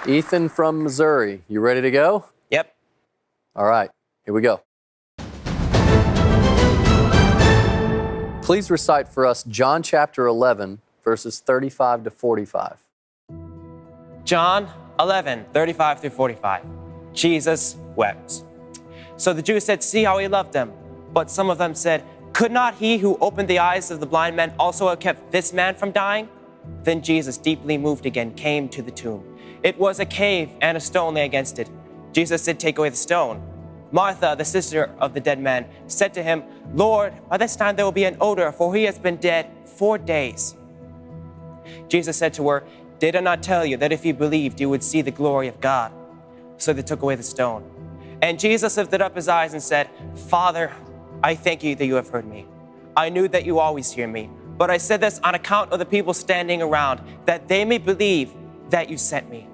Ethan from Missouri, you ready to go? Yep. All right, here we go. Please recite for us John chapter 11, verses 35 to 45. John 11, 35 through 45. Jesus wept. So the Jews said, "See how he loved them." But some of them said, "Could not he who opened the eyes of the blind man also have kept this man from dying?" Then Jesus, deeply moved again, came to the tomb. It was a cave and a stone lay against it. Jesus said, "Take away the stone." Martha, the sister of the dead man, said to him, "Lord, by this time there will be an odor, for he has been dead 4 days." Jesus said to her, "Did I not tell you that if you believed, you would see the glory of God?" So they took away the stone. And Jesus lifted up his eyes and said, "Father, I thank you that you have heard me. I knew that you always hear me, but I said this on account of the people standing around, that they may believe that you sent me."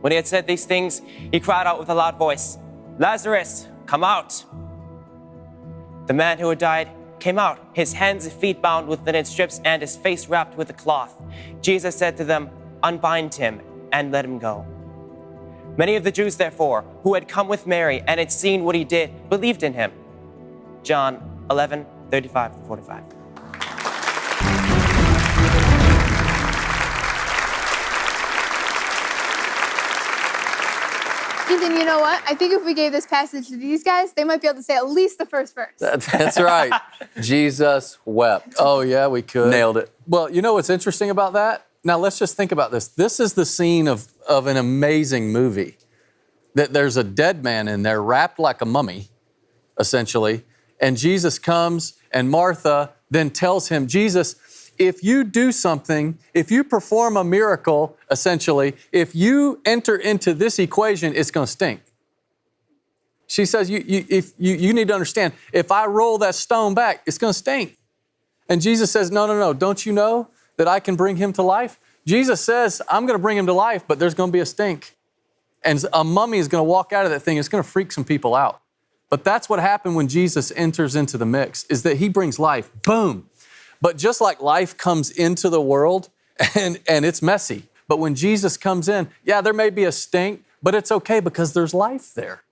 When he had said these things, he cried out with a loud voice, "Lazarus, come out." The man who had died came out, his hands and feet bound with linen strips and his face wrapped with a cloth. Jesus said to them, "Unbind him and let him go." Many of the Jews, therefore, who had come with Mary and had seen what he did, believed in him. John 11, 35 to 45. Ethan, you know what? I think if we gave this passage to these guys, they might be able to say at least the first verse. That's right. Jesus wept. Oh, yeah, we could. Nailed it. Well, you know what's interesting about that? Now, let's just think about this. This is the scene of an amazing movie. That there's a dead man in there wrapped like a mummy, essentially, and Jesus comes, and Martha then tells him, Jesus, if you do something, if you perform a miracle, essentially, if you enter into this equation, it's going to stink. She says, you need to understand, if I roll that stone back, it's going to stink. And Jesus says, no, don't you know that I can bring him to life? Jesus says, I'm going to bring him to life, but there's going to be a stink. And a mummy is going to walk out of that thing. It's going to freak some people out. But that's what happened when Jesus enters into the mix, is that he brings life. Boom. But just like life comes into the world and it's messy, but when Jesus comes in, yeah, there may be a stink, but it's okay because there's life there.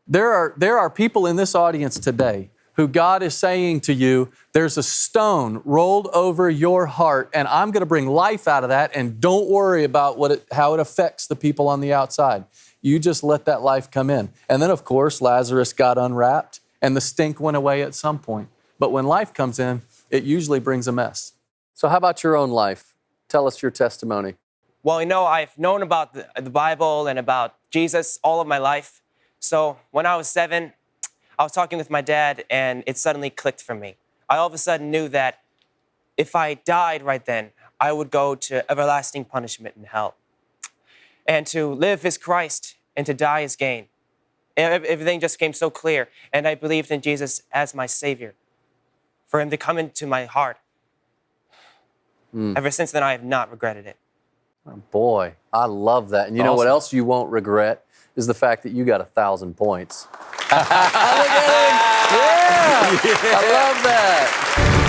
There are people in this audience today who God is saying to you, there's a stone rolled over your heart, and I'm going to bring life out of that, and don't worry about how it affects the people on the outside. You just let that life come in. And then, of course, Lazarus got unwrapped, and the stink went away at some point. But when life comes in, it usually brings a mess. So how about your own life? Tell us your testimony. Well, I've known about the Bible and about Jesus all of my life. So when I was 7, I was talking with my dad, and it suddenly clicked for me. I all of a sudden knew that if I died right then, I would go to everlasting punishment in hell. And to live is Christ, and to die is gain. Everything just came so clear, and I believed in Jesus as my Savior, for him to come into my heart. Ever since then, I have not regretted it. Oh, boy, I love that. And you know what else you won't regret is the fact that you got 1,000 points. Look at him. Yeah, I love that.